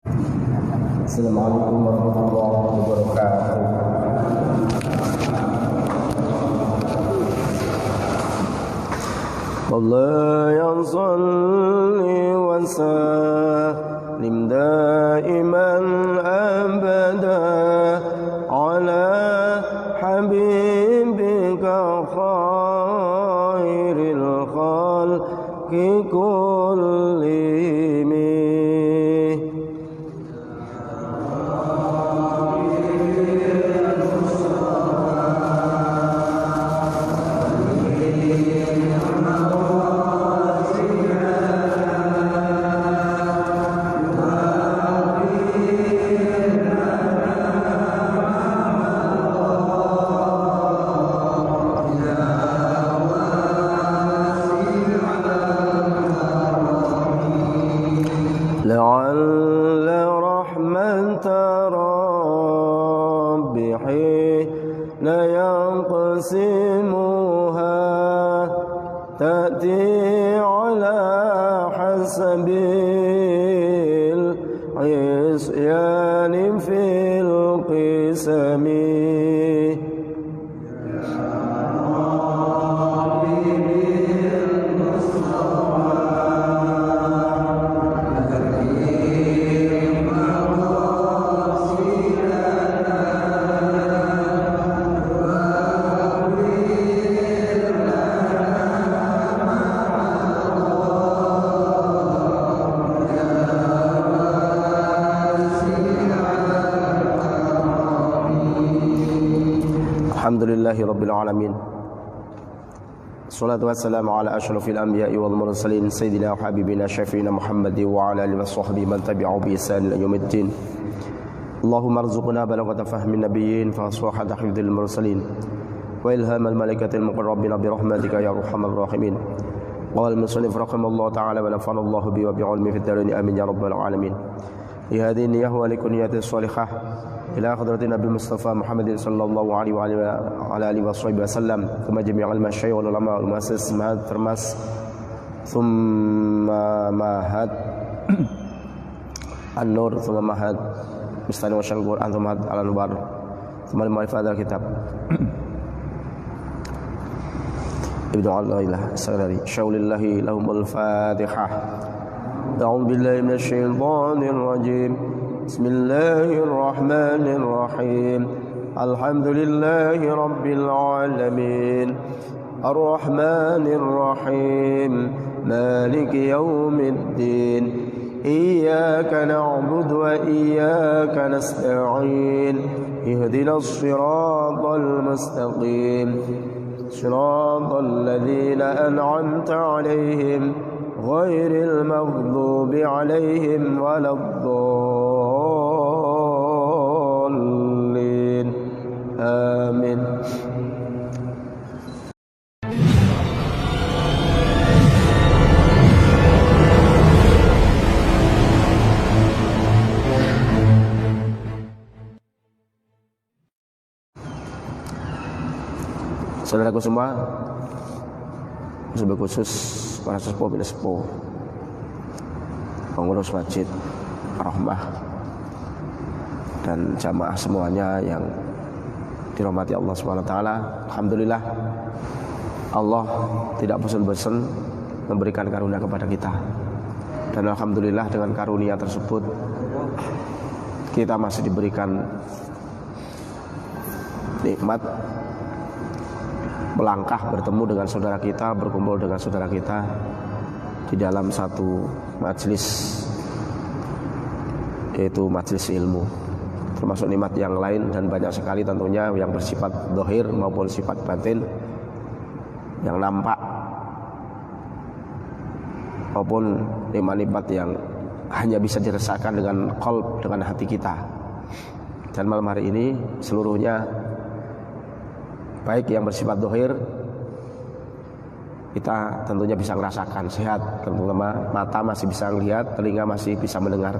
Assalamualaikum warahmatullahi wabarakatuh. Allah yang salli wa sallim daiman abada ala habibika khairil khalqi kullihim. لعل رحمة ربي حين يقسمها تأتي على حسب العصيان في القسم. Alhamdulillahi Rabbil Alamin. Salatu wassalamu ala ashrafil anbiya'i wal mursalin Sayyidina wa habibina syafi'ina Muhammadi wa ala alihi wa sahbihi man tabi'ahu bi ihsan ila yaumiddin. Allahumma arzuqna balaghata fahmin nabiyyin fa sahhata hifdzil mursalin wa ilhamal malaikatil muqarrabin bi rahmatika ya arhamar rahimin. Qala al-musannif rahimallahu ta'ala wa nafa'allahu bi wa bi ilmi fid darin amin ya rabbal alamin. Li hadhihi niyyah wa li kunniyatis salihah ila hadratin Nabi Mustafa Muhammadin sallallahu alaihi wa alihi wasallam kama jami'al masyayikh wal ulama wal muassis mahad termas thumma mahad an-nur thumma mahad mistani wa syanggur antum mahad al-anwar thumma al-ma'rifat al-kitab ibnu Allah sallallahu syaulillahi lahumul fatihah. A'udzu billahi minasy syaithanir rajim. Bismillahirrahmanirrahim. Alhamdulillahi rabbil alamin. Ar-Rahmanir Rahim. Maliki yaumiddin. Iyyaka na'budu wa iyyaka nasta'in. Ihdinas siratal mustaqim. Siratal ladzina an'amta 'alaihim ghairil maghdubi 'alaihim waladdallin. Amin. Saudaraku semua, sebagai khusus para sepuh bila sepuh, pengurus masjid Rahmah dan jamaah semuanya yang dirahmati Allah SWT. Alhamdulillah, Allah tidak bosan-bosan memberikan karunia kepada kita. Dan alhamdulillah dengan karunia tersebut kita masih diberikan nikmat melangkah bertemu dengan saudara kita, berkumpul dengan saudara kita di dalam satu majelis, yaitu majelis ilmu. Termasuk nikmat yang lain dan banyak sekali tentunya yang bersifat zahir maupun sifat batin, yang nampak maupun nikmat-nikmat yang hanya bisa dirasakan dengan qalb, dengan hati kita. Dan malam hari ini seluruhnya, baik yang bersifat zahir, kita tentunya bisa merasakan sehat, terutama mata masih bisa melihat, telinga masih bisa mendengar.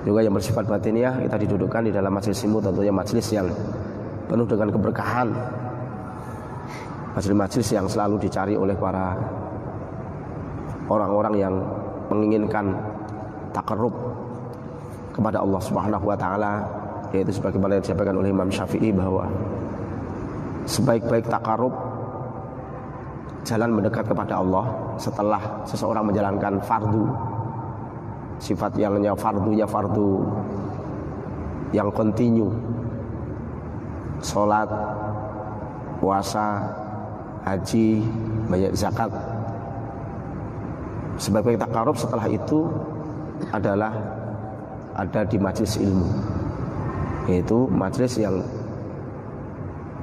Juga yang bersifat batiniah, kita didudukkan di dalam majelis ilmu, tentunya majelis yang penuh dengan keberkahan, majelis-majelis yang selalu dicari oleh para orang-orang yang menginginkan takarrub kepada Allah Subhanahu wa taala, yaitu sebagaimana disampaikan oleh Imam Syafi'i bahwa sebaik-baik takarub, jalan mendekat kepada Allah setelah seseorang menjalankan fardu, sifat yang fardunya fardu yang kontinu, sholat, puasa, haji, bayar zakat. Sebaik-baik takarub setelah itu adalah ada di majelis ilmu, yaitu majelis yang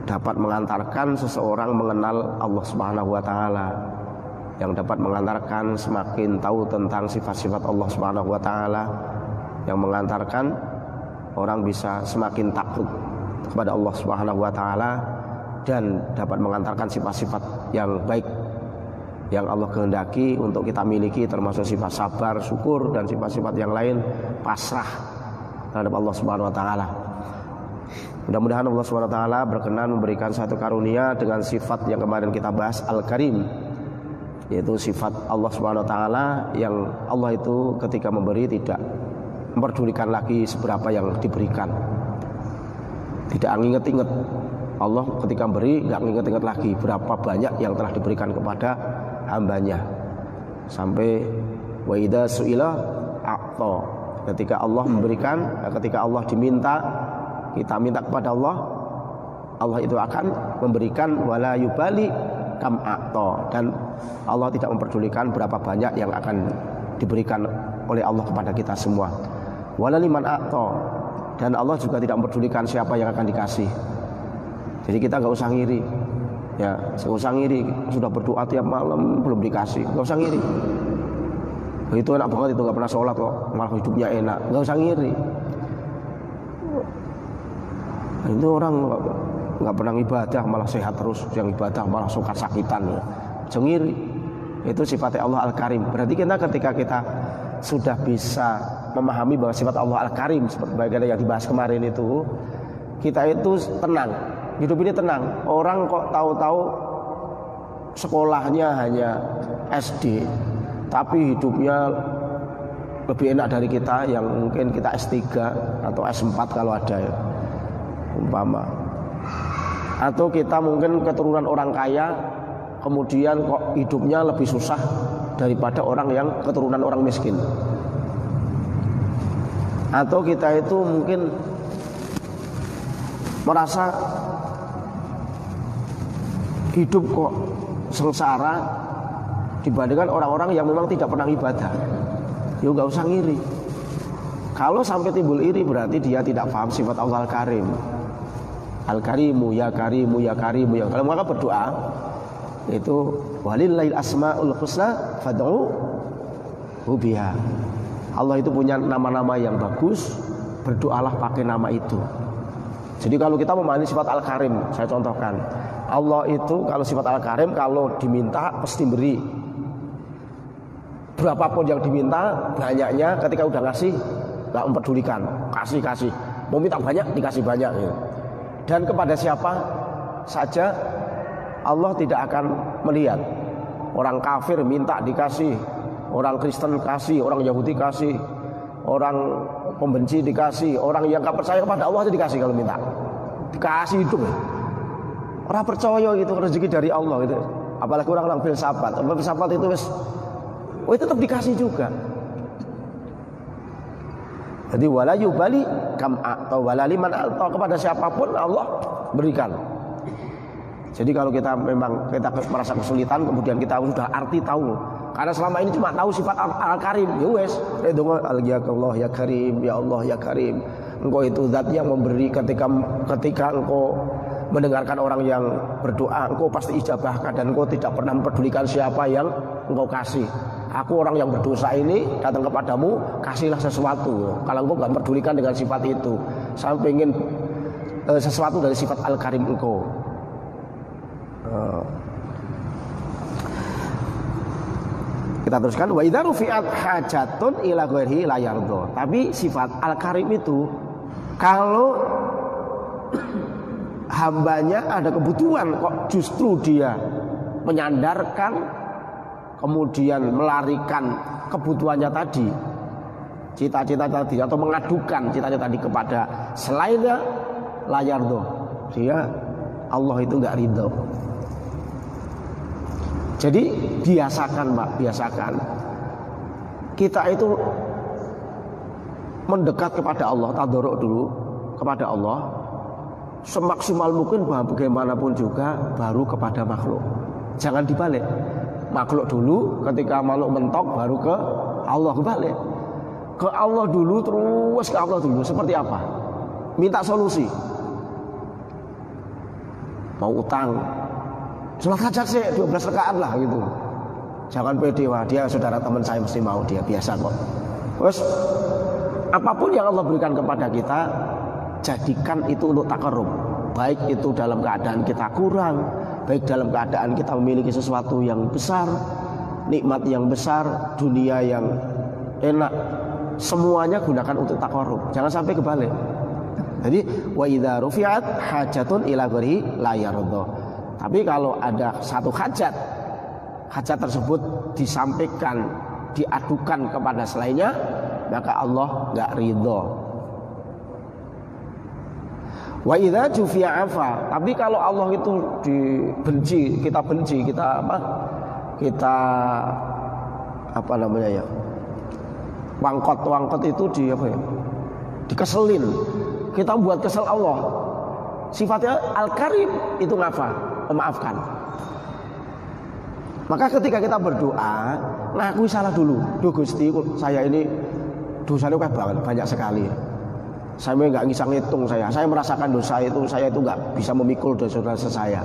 dapat mengantarkan seseorang mengenal Allah Subhanahu wa taala, yang dapat mengantarkan semakin tahu tentang sifat-sifat Allah Subhanahu wa taala, yang mengantarkan orang bisa semakin takut kepada Allah Subhanahu wa taala, dan dapat mengantarkan sifat-sifat yang baik yang Allah kehendaki untuk kita miliki, termasuk sifat sabar, syukur, dan sifat-sifat yang lain, pasrah terhadap Allah Subhanahu wa taala. Mudah-mudahan Allah Subhanahu wa taala berkenan memberikan satu karunia dengan sifat yang kemarin kita bahas, Al-Karim, yaitu sifat Allah Subhanahu wa taala yang Allah itu ketika memberi tidak memperdulikan lagi seberapa yang diberikan. Tidak inget-inget. Allah ketika beri nggak inget-inget lagi berapa banyak yang telah diberikan kepada hambanya. Sampai wa idza su'ila a'ta. Ketika Allah memberikan, ketika Allah diminta, kita minta kepada Allah, Allah itu akan memberikan wala yubali kam a'ta, dan Allah tidak memperdulikan berapa banyak yang akan diberikan oleh Allah kepada kita semua. Wala liman a'ta, dan Allah juga tidak memperdulikan siapa yang akan dikasih. Jadi kita nggak usah ngiri, ya, nggak usah ngiri. Sudah berdoa tiap malam belum dikasih, nggak usah ngiri. Itu enak banget, itu nggak pernah sholat kok, malah hidupnya enak, nggak usah ngiri. Itu orang nggak pernah ibadah malah sehat terus, yang ibadah malah suka sakitan, ya. Jangan ngiri. Itu sifatnya Allah Al-Karim. Berarti kita ketika kita sudah bisa memahami bahwa sifat Allah Al-Karim seperti yang dibahas kemarin itu, kita itu tenang. Hidup ini tenang. Orang kok tahu-tahu sekolahnya hanya SD, tapi hidupnya lebih enak dari kita yang mungkin kita S3 atau S4 kalau ada, ya, umpama. Atau kita mungkin keturunan orang kaya, kemudian kok hidupnya lebih susah daripada orang yang keturunan orang miskin. Atau kita itu mungkin merasa hidup kok sengsara dibandingkan orang-orang yang memang tidak pernah ibadah. Ya nggak usah ngiri. Kalau sampai timbul iri berarti dia tidak paham sifat Allah Al-Karim. Al-Karimu ya Karimu ya Karimu ya. Kalau maka berdoa itu walillahil asmaul husna fad'u biha. Allah itu punya nama-nama yang bagus, berdoalah pakai nama itu. Jadi kalau kita memahami sifat Al-Karim, saya contohkan, Allah itu kalau sifat Al-Karim, kalau diminta pasti beri. Berapapun yang diminta, banyaknya ketika udah ngasih gak mempedulikan, kasih. Mau minta banyak, dikasih banyak, ya. Dan kepada siapa saja Allah tidak akan melihat. Orang kafir minta dikasih, orang Kristen kasih, orang Yahudi kasih, orang pembenci dikasih, orang yang gak percaya kepada Allah itu dikasih kalau minta. Dikasih hidup, ya. Orang percaya itu rezeki dari Allah itu. Apalagi orang filsafat. Filsafat itu itu tetap dikasih juga. Jadi wala yubali kam atau wala liman atau kepada siapapun Allah berikan. Jadi kalau kita memang kita merasa kesulitan, kemudian kita sudah arti tahu, karena selama ini cuma tahu sifat Al-Karim, ya wes, Allah ya Karim, ya Allah ya Karim. Engkau itu zat yang memberi. Ketika engkau mendengarkan orang yang berdoa, engkau pasti ijabahkan, dan engkau tidak pernah mempedulikan siapa yang engkau kasih. Aku orang yang berdosa ini datang kepadamu, kasihlah sesuatu. Kalau engkau gak mempedulikan dengan sifat itu, saya ingin sesuatu dari sifat Al-Karim engkau. Kita teruskan, wa idza rufi'at hajatun ila ghairihi la yardha. Tapi sifat Al-Karim itu kalau hambanya ada kebutuhan kok justru dia menyandarkan, kemudian melarikan kebutuhannya tadi cita-cita tadi atau mengadukan cita-cita tadi kepada selainnya, la yardo, dia Allah itu enggak ridho. Jadi biasakan Pak, biasakan kita itu mendekat kepada Allah, tadarruk dulu kepada Allah semaksimal mungkin, bagaimanapun juga baru kepada makhluk. Jangan dibalik. Makhluk dulu, ketika makhluk mentok baru ke Allah, balik. Ke Allah dulu, terus ke Allah dulu. Seperti apa? Minta solusi. Mau utang, sholat hajat sih 12 rakaat lah gitu. Jangan pede, wah dia saudara teman saya mesti mau, dia biasa kok. Terus apapun yang Allah berikan kepada kita, jadikan itu untuk takarrub. Baik itu dalam keadaan kita kurang, baik dalam keadaan kita memiliki sesuatu yang besar, nikmat yang besar, dunia yang enak, semuanya gunakan untuk takarrub. Jangan sampai kebalik. Jadi wa idza rufi'at hajatun ila ghairi la yarda. Tapi kalau ada satu hajat tersebut disampaikan, diadukan kepada selainnya, maka Allah enggak ridho. Wa idza jufi'a afa. Tapi kalau Allah itu dibenci, kita benci, kita apa namanya ya? Wangkot itu di apa ya? Dikeselin. Kita buat kesel Allah. Sifatnya Al-Karim, itu ngafa, memaafkan. Maka ketika kita berdoa, ngakui salah dulu. Duh Gusti, saya ini dosanya banyak sekali. Saya nggak bisa ngitung saya merasakan dosa itu, saya itu nggak bisa memikul dosa-dosa saya.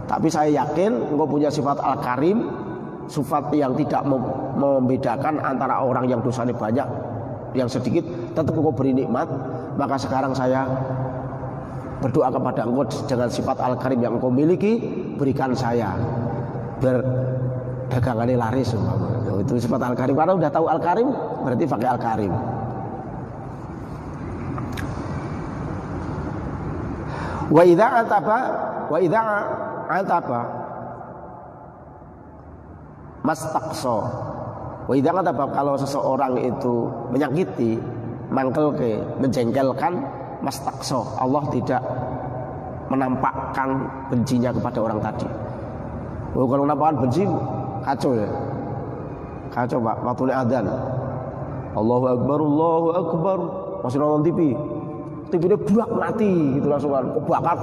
Tapi saya yakin engkau punya sifat Al-Karim, sifat yang tidak membedakan antara orang yang dosanya banyak, yang sedikit, tetap engkau beri nikmat. Maka sekarang saya berdoa kepada engkau dengan sifat Al-Karim yang engkau miliki, berikan saya biar dagangannya laris. Itu sifat Al-Karim. Karena udah tahu Al-Karim, berarti pakai Al-Karim. Wa idza ataba mastaqsa. Wa idza ataba, kalau seseorang itu menyakiti, mangkelke, menjengkelkan, mastaqsa, Allah tidak menampakkan bencinya kepada orang tadi. Oh, kalau menampakkan benci kacau ya. Kacau Pak, waktu adzan. Allahu Akbar. Masih nonton TV. TV-nya buak mati gitu langsung kan. Kebakar.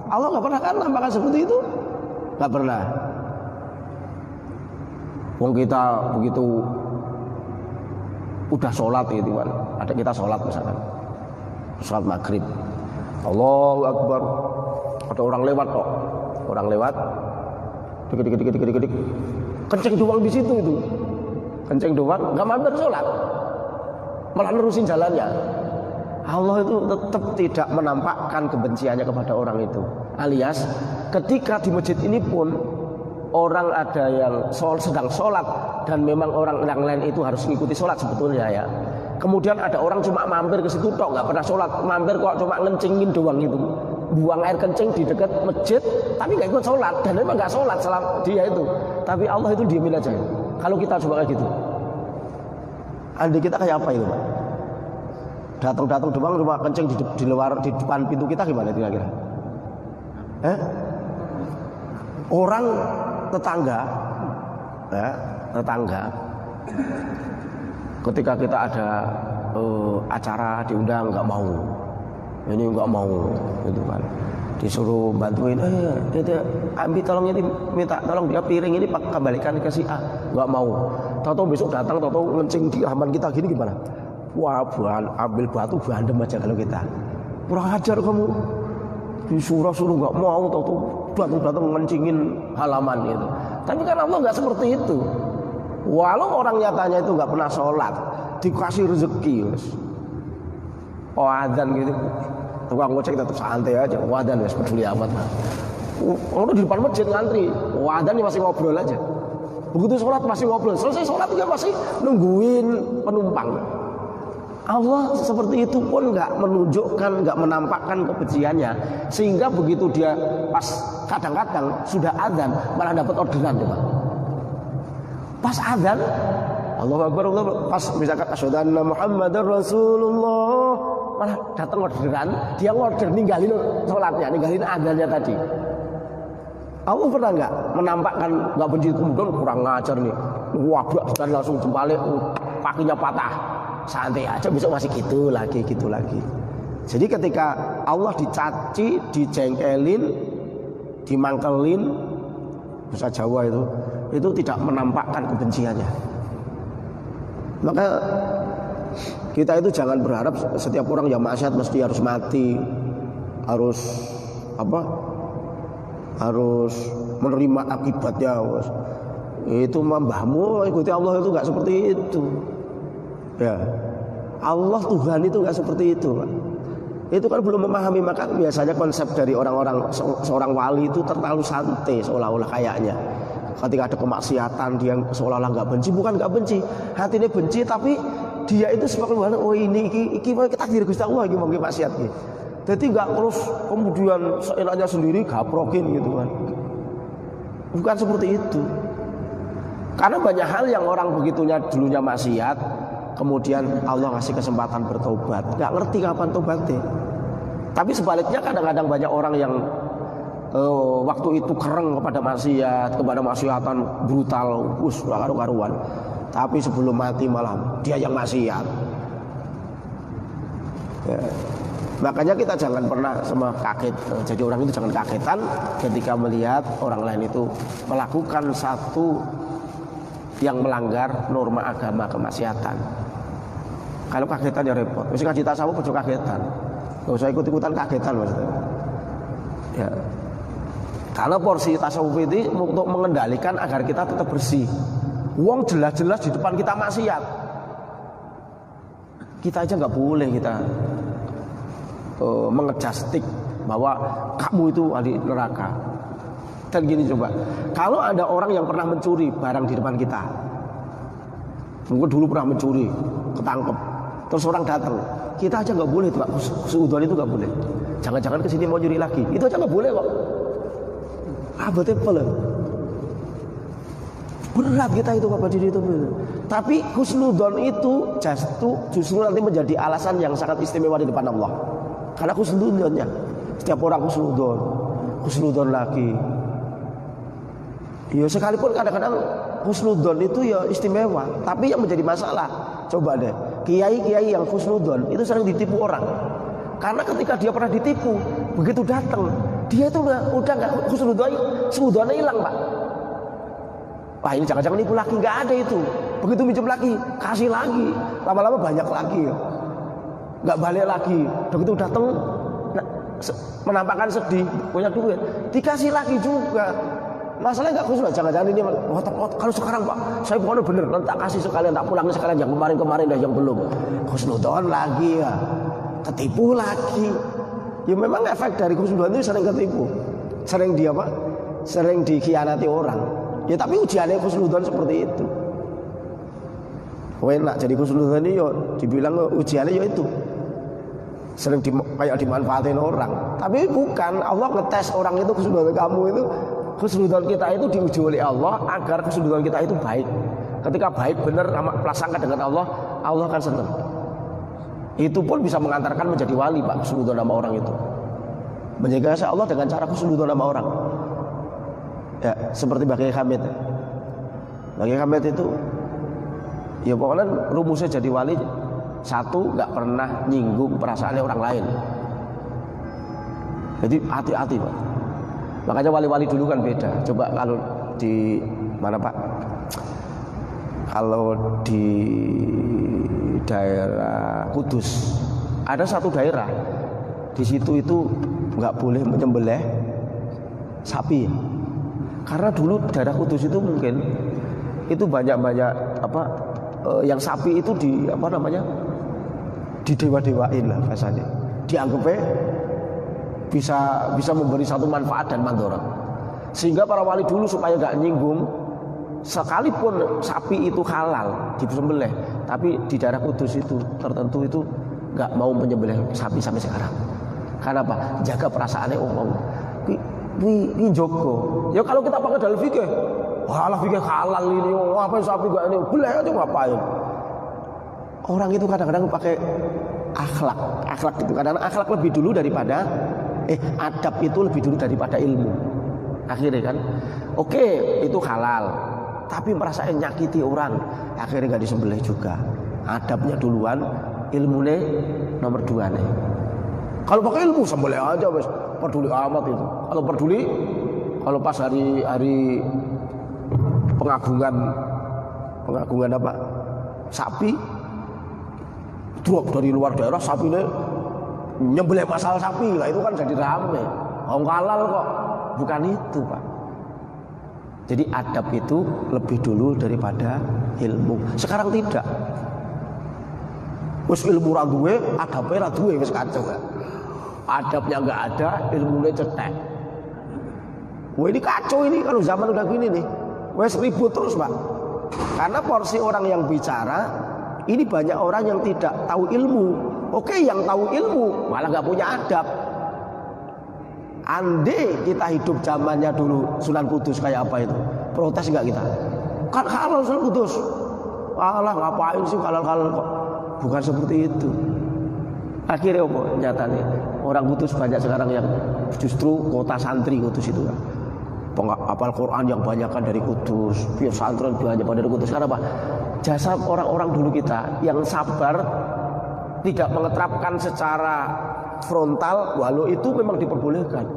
Allah enggak pernah kan nampakkan seperti itu? Enggak pernah. Wong kita begitu udah sholat gitu kan, ada kita sholat misalkan, sholat maghrib, Allahu Akbar, ada orang lewat kok, dik, kenceng doang di situ itu, kenceng doang, nggak mampir sholat, malah nerusin jalannya. Allah itu tetap tidak menampakkan kebenciannya kepada orang itu. Alias ketika di masjid ini pun orang ada yang sedang sholat dan memang orang yang lain itu harus mengikuti sholat sebetulnya ya. Kemudian ada orang cuma mampir ke situ tok, nggak pernah sholat, mampir kok cuma ngencingin doang itu, buang air kencing di dekat masjid, tapi nggak ikut sholat dan memang nggak sholat selama dia itu. Tapi Allah itu diemin aja. Kalau kita coba kayak gitu, andai kita kayak apa itu Pak? Datang doang cuma kencing di luar, di depan pintu kita, gimana kira-kira? Orang tetangga ketika kita ada acara diundang nggak mau gitu kan, disuruh bantuin, ambil tolong ini, minta tolong dia piring ini kembalikan ke si A, nggak mau. Tahu besok datang, tahu ngencing di halaman kita gini, gimana? Wah, ambil batu bandem aja kalau kita. Kurang ajar kamu. Disuruh nggak mau, tahu batu ngencingin halaman gitu. Tapi kan Allah nggak seperti itu. Walau orang nyatanya itu nggak pernah sholat, dikasih rezeki, adzan gitu, tukang ngocek tetap santai aja, adzan wes peduli amat. Orang di depan masjid ngantri, adzan masih ngobrol aja. Begitu sholat masih ngobrol, selesai sholat juga masih nungguin penumpang. Allah seperti itu pun nggak menunjukkan, nggak menampakkan kebenciannya, sehingga begitu dia pas kadang-kadang sudah adzan malah dapat orderan coba. Pas adzan Allahu Akbar, Allah pas misalkan asyhadu anna Muhammadar Rasulullah, malah datang orderan, dia order ninggalin sholatnya, ninggalin adzannya tadi. Allah pernah nggak menampakkan nggak benci, kemudian kurang ngajar nih, wabrak dan langsung jempalik, kakinya patah, santai aja, besok masih gitu lagi. Jadi ketika Allah dicaci, dijengkelin, dimangkelin, bahasa Jawa itu tidak menampakkan kebenciannya. Maka kita itu jangan berharap setiap orang yang maksiat mesti harus mati, harus menerima akibatnya. Itu mbahmu ikuti Allah itu nggak seperti itu. Ya, Allah Tuhan itu nggak seperti itu, Pak. Itu kan belum memahami. Maka biasanya konsep dari orang-orang seorang wali itu terlalu santai, seolah-olah kayaknya ketika ada kemaksiatan dia seolah-olah nggak benci. Bukan nggak benci, hatinya benci, tapi dia itu seperti mana? Oh ini takdir Gusti Allah iki mongki maksiat iki. Jadi nggak terus kemudian seenaknya sendiri gaprokin gitu kan. Bukan seperti itu. Karena banyak hal yang orang begitunya dulunya maksiat, kemudian Allah ngasih kesempatan bertobat, nggak ngerti kapan tobatnya. Tapi sebaliknya kadang-kadang banyak orang yang waktu itu kereng kepada maksiat, kepada maksiatan brutal, karu-karuan. Tapi sebelum mati malam dia yang maksiat. Ya. Makanya kita jangan pernah kaget. Jadi orang itu jangan kagetan ketika melihat orang lain itu melakukan satu yang melanggar norma agama, kemaksiatan. Kalau kagetan ya repot. Mesti kaji tasawuf ojo kagetan. Gak usah ikut-ikutan kagetan maksudnya. Ya. Karena porsi tasawuf ini untuk mengendalikan agar kita tetap bersih. Wong jelas-jelas di depan kita maksiat, kita aja nggak boleh kita mengejastik bahwa kamu itu ahli neraka. Dan gini coba, kalau ada orang yang pernah mencuri barang di depan kita, mungkin dulu pernah mencuri, ketangkep, terus orang datang, kita aja nggak boleh, Pak. Seudon itu nggak boleh. Jangan-jangan kesini mau nyuri lagi, itu aja nggak boleh kok. Betul. Berat kita itu Bapak diri itu. Tapi husnudon itu justru nanti menjadi alasan yang sangat istimewa di depan Allah. Karena husnudonnya, setiap orang husnudon lagi. Ya sekalipun kadang-kadang husnudon itu ya istimewa, tapi yang menjadi masalah, coba deh, kiai-kiai yang husnudon itu sering ditipu orang. Karena ketika dia pernah ditipu, begitu datang, dia itu udah nggak husnudonnya hilang, Pak. Wah ini jangan-jangan nipu lagi, nggak ada itu. Begitu minjem lagi, kasih lagi, lama-lama banyak lagi, nggak balik lagi. Begitu datang, menampakkan sedih, punya duit, dikasih lagi juga. Masalahnya nggak khusus, jangan-jangan ini. Kalau sekarang Pak, saya pokoknya bener, tak kasih sekalian, tak pulang sekalian, yang kemarin dan yang belum. Husnudon lagi ya, ketipu lagi. Ya memang efek dari husnudon itu sering ketipu, sering sering dikhianati orang. Ya tapi ujiannya husnudon seperti itu. Enak jadi husnudon ini yo dibilang ujiannya yo itu sering kayak dimanfaatin orang. Tapi bukan, Allah ngetes orang itu husnudon kamu itu, husnudon kita itu diuji oleh Allah agar husnudon kita itu baik. Ketika baik benar prasangka dengan Allah, Allah akan senang. Itu pun bisa mengantarkan menjadi wali, Pak, husnudon sama orang itu. Menjaga Allah dengan cara husnudon sama orang. Ya, seperti Bagi Hamid. Bagi Hamid itu ya pokoknya rumusnya jadi wali, satu, nggak pernah nyinggung perasaannya orang lain. Jadi hati-hati, Pak. Makanya wali-wali dulu kan beda. Coba kalau di mana, Pak? Kalau di daerah Kudus ada satu daerah, di situ itu nggak boleh menyembelih sapi. Karena dulu daerah Kudus itu mungkin itu banyak-banyak yang sapi itu didewa-dewain lah bahasanya. Dianggapnya bisa memberi satu manfaat dan mandorot. Sehingga para wali dulu supaya gak nyinggung, sekalipun sapi itu halal disembelih, tapi di daerah Kudus itu tertentu itu gak mau menyembelih sapi sampai sekarang. Karena apa? Jaga perasaannya umum. Ini Joko. Ya kalau kita pakai dalil fikih, Halah pikir halal ini, apa sapi gak ini, boleh aja ngapain. Orang itu kadang-kadang pakai akhlak itu. Kadang-kadang akhlak lebih dulu daripada adab itu lebih dulu daripada ilmu. Akhirnya kan, oke, itu halal, tapi merasa nyakiti orang, akhirnya gak disembelih juga. Adabnya duluan, ilmunya nomor 2 nih. Kalau pakai ilmu sembelih aja wes, peduli amat itu. Kalau peduli, kalau pas hari pengagungan apa? Sapi, truk dari luar daerah sapinya nyembelih masal sapi lah, itu kan jadi rame. Orang halal kok, bukan itu Pak. Jadi adab itu lebih dulu daripada ilmu. Sekarang tidak. Wes ilmu ra duwe, adabe ra duwe, wis kacau kan. Adabnya enggak ada, ilmunya cetek. Wah ini kacau ini kalau zaman udah gini nih. Wes ribut terus Pak. Karena porsi orang yang bicara, ini banyak orang yang tidak tahu ilmu. Oke, yang tahu ilmu malah nggak punya adab. Andai kita hidup zamannya dulu Sunan Kudus kayak apa itu, protes nggak kita? Kan halal Sunan Kudus. Alah ngapain sih halal-halal kok? Bukan seperti itu. Akhirnya apa? Nyatanya orang Kudus banyak sekarang yang justru kota santri Kudus itu kan. Penghafal Quran yang banyakkan dari Kudus, pesantren banyak dari Kudus. Karena apa? Jasa orang-orang dulu kita yang sabar, tidak mengeterapkan secara frontal, walau itu memang diperbolehkan.